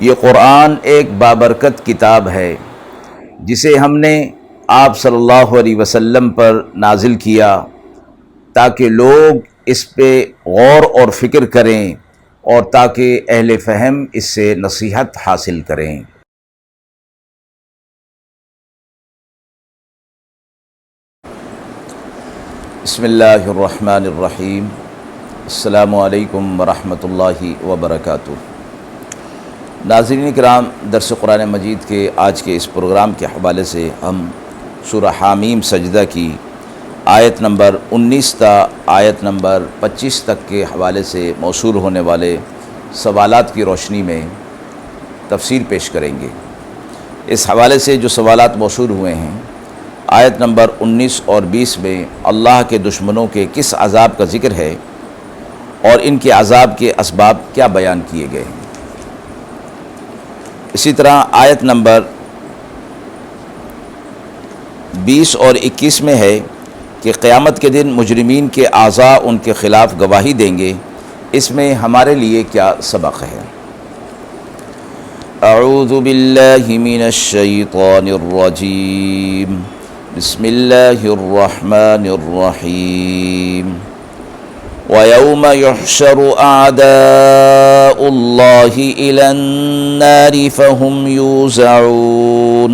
یہ قرآن ایک بابرکت کتاب ہے جسے ہم نے آپ صلی اللہ علیہ وسلم پر نازل کیا تاکہ لوگ اس پہ غور اور فکر کریں اور تاکہ اہل فہم اس سے نصیحت حاصل کریں۔ بسم اللہ الرحمن الرحیم۔ السلام علیکم ورحمۃ اللہ وبرکاتہ۔ ناظرین کرام، درس قرآن مجید کے آج کے اس پروگرام کے حوالے سے ہم سورہ حامیم سجدہ کی آیت نمبر 19 تا آیت نمبر 25 تک کے حوالے سے موصول ہونے والے سوالات کی روشنی میں تفسیر پیش کریں گے۔ اس حوالے سے جو سوالات موصول ہوئے ہیں، آیت نمبر 19 اور 20 میں اللہ کے دشمنوں کے کس عذاب کا ذکر ہے اور ان کے عذاب کے اسباب کیا بیان کیے گئے ہیں۔ اسی طرح آیت نمبر 20 اور 21 میں ہے کہ قیامت کے دن مجرمین کے اعضاء ان کے خلاف گواہی دیں گے۔ اس میں ہمارے لیے کیا سبق ہے؟ اعوذ باللہ من الشیطان الرجیم، بسم اللہ الرحمن الرحیم۔ وَيَوْمَ يُحْشَرُ أَعْدَاءُ اللَّهِ إِلَى النَّارِ فَهُمْ يُوزَعُونَ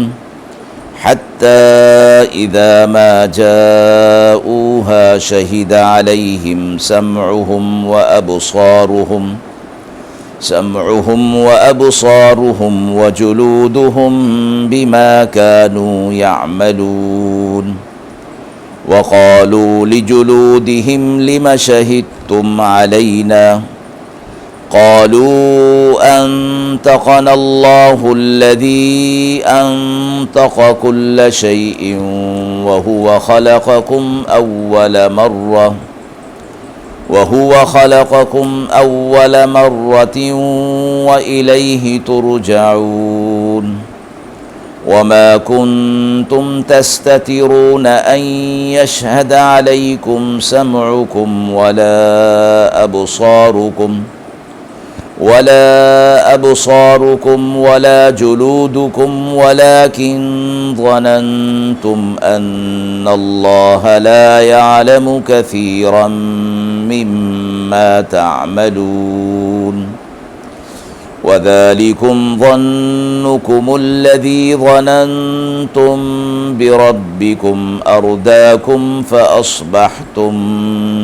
حَتَّى إِذَا مَا جَاءُوهَا شَهِدَ عَلَيْهِمْ سَمْعُهُمْ وَأَبْصَارُهُمْ وَجُلُودُهُمْ بِمَا كَانُوا يَعْمَلُونَ وَقَالُوا لِجُلُودِهِمْ لِمَ شَهِدتُّمْ عَلَيْنَا قَالُوا أَنطَقَنَا اللَّهُ الَّذِي أَنطَقَ كُلَّ شَيْءٍ وَهُوَ خَلَقَكُمْ أَوَّلَ مَرَّةٍ وَإِلَيْهِ تُرْجَعُونَ وَمَا كُنْتُمْ تَسْتَتِرُونَ أَنْ يَشْهَدَ عَلَيْكُمْ سَمْعُكُمْ وَلَا أَبْصَارُكُمْ وَلَا جُلُودُكُمْ وَلَكِنْ ظَنَنْتُمْ أَنَّ اللَّهَ لَا يَعْلَمُ كَثِيرًا مِّمَّا تَعْمَلُونَ وَذَلِكُمْ ظَنُّكُمُ الَّذِي ظَنَنْتُمْ بِرَبِّكُمْ أَرْدَاكُمْ فَأَصْبَحْتُمْ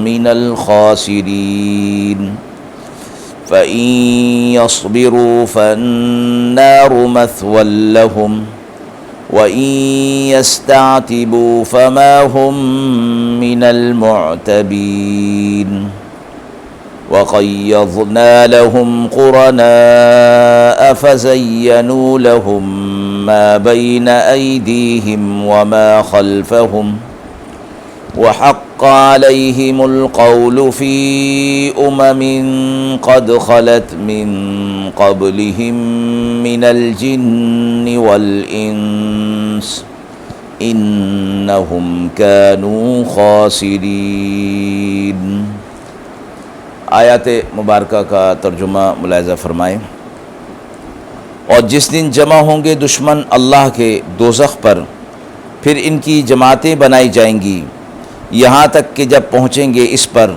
مِنَ الْخَاسِرِينَ فَإِنْ يَصْبِرُوا فَالنَّارُ مَثْوًى لَهُمْ وَإِنْ يَسْتَعْتِبُوا فَمَا هُمْ مِنَ الْمُعْتَبِينَ وَقَيَّضْنَا لَهُمْ قُرَنَاءَ فَزَيَّنُوا لَهُم مَّا بَيْنَ أَيْدِيهِمْ وَمَا خَلْفَهُمْ وَحَقَّ عَلَيْهِمُ الْقَوْلُ فِي قَدْ خَلَتْ مِن قَبْلِهِم مِّنَ الْجِنِّ وَالْإِنسِ إِنَّهُمْ كَانُوا خَاسِرِينَ۔ آیات مبارکہ کا ترجمہ ملاحظہ فرمائیں۔ اور جس دن جمع ہوں گے دشمن اللہ کے دوزخ پر، پھر ان کی جماعتیں بنائی جائیں گی، یہاں تک کہ جب پہنچیں گے اس پر،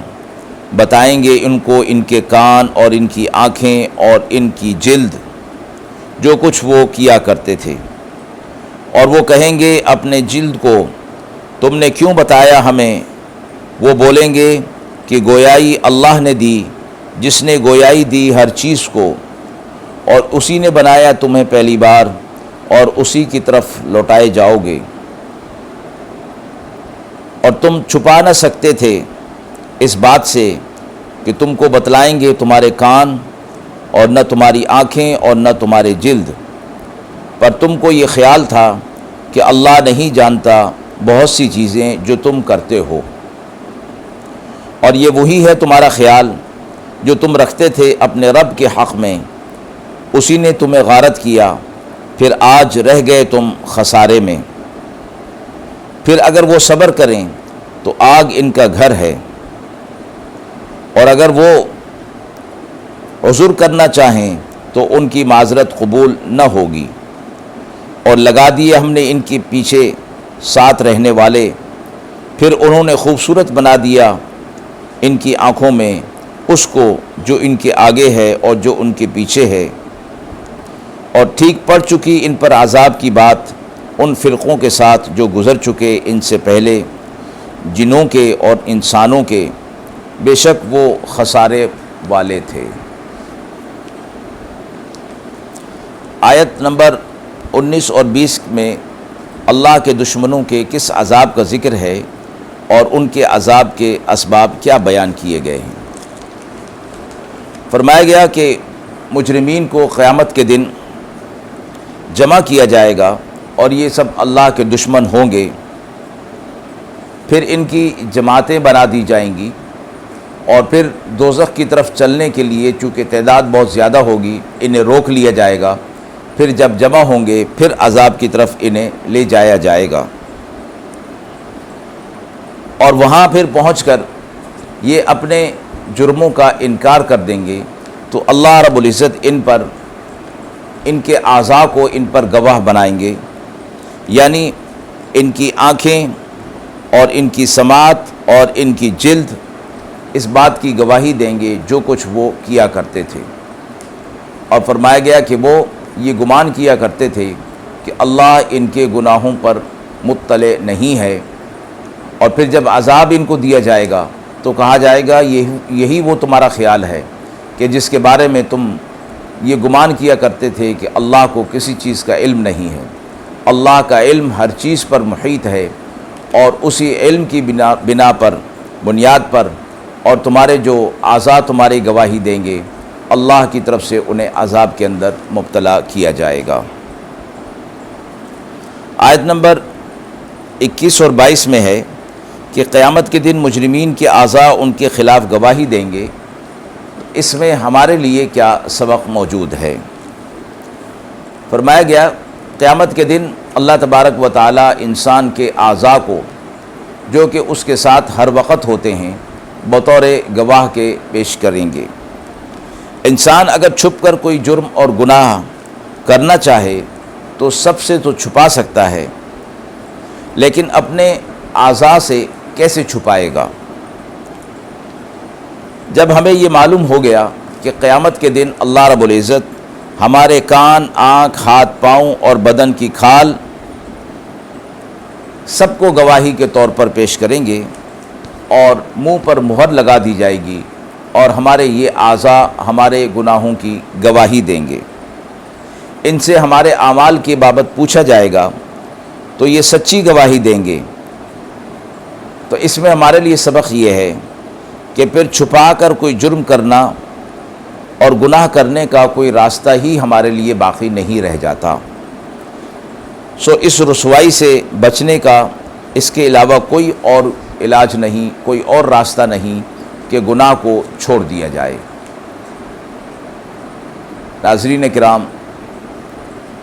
بتائیں گے ان کو ان کے کان اور ان کی آنکھیں اور ان کی جلد جو کچھ وہ کیا کرتے تھے، اور وہ کہیں گے اپنے جلد کو تم نے کیوں بتایا ہمیں؟ وہ بولیں گے کہ گویائی اللہ نے دی، جس نے گویائی دی ہر چیز کو، اور اسی نے بنایا تمہیں پہلی بار، اور اسی کی طرف لوٹائے جاؤ گے، اور تم چھپا نہ سکتے تھے اس بات سے کہ تم کو بتلائیں گے تمہارے کان اور نہ تمہاری آنکھیں اور نہ تمہارے جلد، پر تم کو یہ خیال تھا کہ اللہ نہیں جانتا بہت سی چیزیں جو تم کرتے ہو، اور یہ وہی ہے تمہارا خیال جو تم رکھتے تھے اپنے رب کے حق میں، اسی نے تمہیں غارت کیا، پھر آج رہ گئے تم خسارے میں۔ پھر اگر وہ صبر کریں تو آگ ان کا گھر ہے، اور اگر وہ عذر کرنا چاہیں تو ان کی معذرت قبول نہ ہوگی، اور لگا دیے ہم نے ان کے پیچھے ساتھ رہنے والے، پھر انہوں نے خوبصورت بنا دیا ان کی آنکھوں میں اس کو جو ان کے آگے ہے اور جو ان کے پیچھے ہے، اور ٹھیک پڑ چکی ان پر عذاب کی بات ان فرقوں کے ساتھ جو گزر چکے ان سے پہلے، جنوں کے اور انسانوں کے، بے شک وہ خسارے والے تھے۔ آیت نمبر 19 اور 20 میں اللہ کے دشمنوں کے کس عذاب کا ذکر ہے اور ان کے عذاب کے اسباب کیا بیان کیے گئے ہیں۔ فرمایا گیا کہ مجرمین کو قیامت کے دن جمع کیا جائے گا اور یہ سب اللہ کے دشمن ہوں گے، پھر ان کی جماعتیں بنا دی جائیں گی، اور پھر دوزخ کی طرف چلنے کے لیے چونکہ تعداد بہت زیادہ ہوگی انہیں روک لیا جائے گا، پھر جب جمع ہوں گے پھر عذاب کی طرف انہیں لے جایا جائے گا، اور وہاں پھر پہنچ کر یہ اپنے جرموں کا انکار کر دیں گے، تو اللہ رب العزت ان پر ان کے اعضاء کو ان پر گواہ بنائیں گے، یعنی ان کی آنکھیں اور ان کی سماعت اور ان کی جلد اس بات کی گواہی دیں گے جو کچھ وہ کیا کرتے تھے۔ اور فرمایا گیا کہ وہ یہ گمان کیا کرتے تھے کہ اللہ ان کے گناہوں پر مطلع نہیں ہے، اور پھر جب عذاب ان کو دیا جائے گا تو کہا جائے گا یہی وہ تمہارا خیال ہے کہ جس کے بارے میں تم یہ گمان کیا کرتے تھے کہ اللہ کو کسی چیز کا علم نہیں ہے۔ اللہ کا علم ہر چیز پر محیط ہے، اور اسی علم کی بنیاد پر اور تمہارے جو اعضاء تمہاری گواہی دیں گے، اللہ کی طرف سے انہیں عذاب کے اندر مبتلا کیا جائے گا۔ آیت نمبر 21 اور 22 میں ہے کہ قیامت کے دن مجرمین کے اعضاء ان کے خلاف گواہی دیں گے۔ اس میں ہمارے لیے کیا سبق موجود ہے؟ فرمایا گیا قیامت کے دن اللہ تبارک و تعالی انسان کے اعضاء کو جو کہ اس کے ساتھ ہر وقت ہوتے ہیں بطور گواہ کے پیش کریں گے۔ انسان اگر چھپ کر کوئی جرم اور گناہ کرنا چاہے تو سب سے تو چھپا سکتا ہے، لیکن اپنے اعضاء سے کیسے چھپائے گا؟ جب ہمیں یہ معلوم ہو گیا کہ قیامت کے دن اللہ رب العزت ہمارے کان، آنکھ، ہاتھ، پاؤں اور بدن کی کھال سب کو گواہی کے طور پر پیش کریں گے، اور منہ پر مہر لگا دی جائے گی، اور ہمارے یہ اعضاء ہمارے گناہوں کی گواہی دیں گے، ان سے ہمارے اعمال کی بابت پوچھا جائے گا تو یہ سچی گواہی دیں گے۔ تو اس میں ہمارے لیے سبق یہ ہے کہ پھر چھپا کر کوئی جرم کرنا اور گناہ کرنے کا کوئی راستہ ہی ہمارے لیے باقی نہیں رہ جاتا۔ اس رسوائی سے بچنے کا اس کے علاوہ کوئی اور علاج نہیں، کوئی اور راستہ نہیں کہ گناہ کو چھوڑ دیا جائے۔ ناظرین کرام،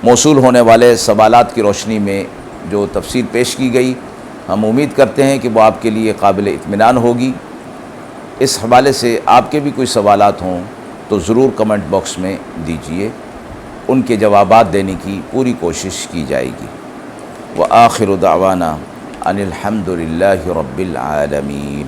موصول ہونے والے سوالات کی روشنی میں جو تفصیل پیش کی گئی، ہم امید کرتے ہیں کہ وہ آپ کے لیے قابل اطمینان ہوگی۔ اس حوالے سے آپ کے بھی کوئی سوالات ہوں تو ضرور کمنٹ باکس میں دیجئے، ان کے جوابات دینے کی پوری کوشش کی جائے گی۔ وآخر دعوانا ان الحمد للہ رب العالمین۔